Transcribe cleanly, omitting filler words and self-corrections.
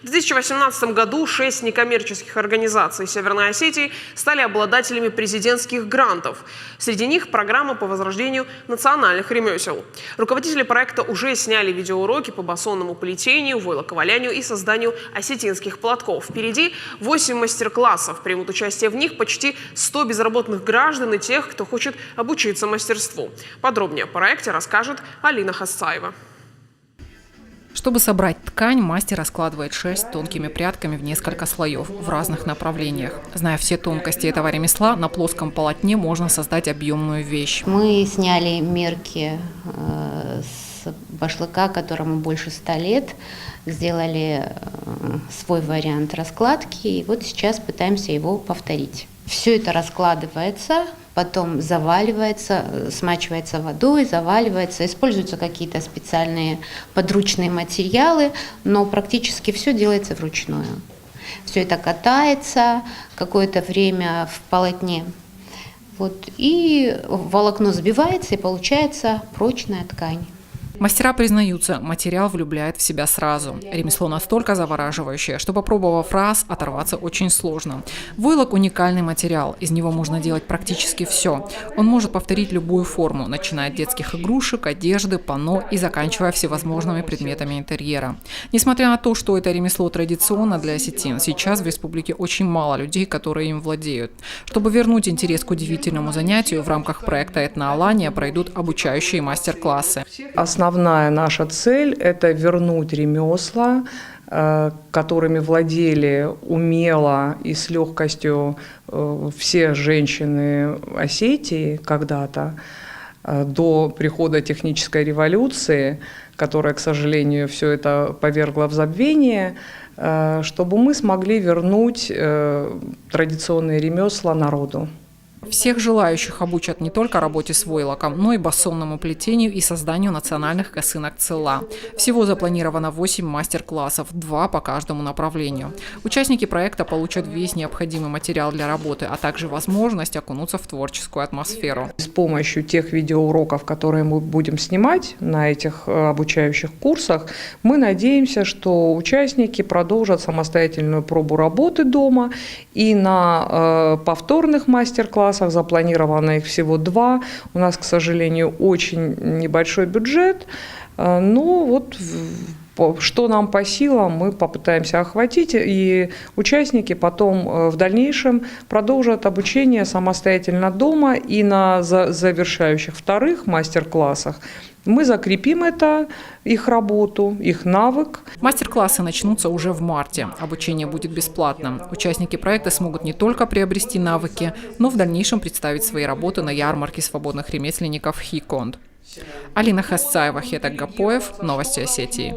В 2018 году 6 некоммерческих организаций Северной Осетии стали обладателями президентских грантов. Среди них программа по возрождению национальных ремесел. Руководители проекта уже сняли видеоуроки по басонному плетению, войлоковалянию и созданию осетинских платков. Впереди 8 мастер-классов. Примут участие в них почти 100 безработных граждан и тех, кто хочет обучиться мастерству. Подробнее о проекте расскажет Алина Хасцаева. Чтобы собрать ткань, мастер раскладывает шерсть тонкими прядками в несколько слоев в разных направлениях. Зная все тонкости этого ремесла, на плоском полотне можно создать объемную вещь. Мы сняли мерки с башлыка, которому больше 100 лет, сделали свой вариант раскладки, и вот сейчас пытаемся его повторить. Все это раскладывается, потом заваливается, смачивается водой, заваливается, используются какие-то специальные подручные материалы, но практически все делается вручную. Все это катается какое-то время в полотне, и волокно сбивается, и получается прочная ткань. Мастера признаются, материал влюбляет в себя сразу. Ремесло настолько завораживающее, что, попробовав раз, оторваться очень сложно. Войлок – уникальный материал, из него можно делать практически все. Он может повторить любую форму, начиная от детских игрушек, одежды, панно и заканчивая всевозможными предметами интерьера. Несмотря на то, что это ремесло традиционно для осетин, сейчас в республике очень мало людей, которые им владеют. Чтобы вернуть интерес к удивительному занятию, в рамках проекта «Этноалания» пройдут обучающие мастер-классы. Основная наша цель – это вернуть ремесла, которыми владели умело и с легкостью все женщины Осетии когда-то, до прихода технической революции, которая, к сожалению, все это повергла в забвение, чтобы мы смогли вернуть традиционные ремесла народу. Всех желающих обучат не только работе с войлоком, но и басонному плетению и созданию национальных косынок цела. Всего запланировано 8 мастер-классов, 2 по каждому направлению. Участники проекта получат весь необходимый материал для работы, а также возможность окунуться в творческую атмосферу. С помощью тех видеоуроков, которые мы будем снимать на этих обучающих курсах, мы надеемся, что участники продолжат самостоятельную пробу работы дома, и на повторных мастер-классах, запланировано их всего 2. У нас, к сожалению, очень небольшой бюджет, но что нам по силам, мы попытаемся охватить, и участники потом в дальнейшем продолжат обучение самостоятельно дома, и на завершающих вторых мастер-классах мы закрепим их работу, их навык. Мастер-классы начнутся уже в марте. Обучение будет бесплатным. Участники проекта смогут не только приобрести навыки, но в дальнейшем представить свои работы на ярмарке свободных ремесленников «Хиконд». Алина Хасцаева, Хетак Гапоев, Новости Осетии.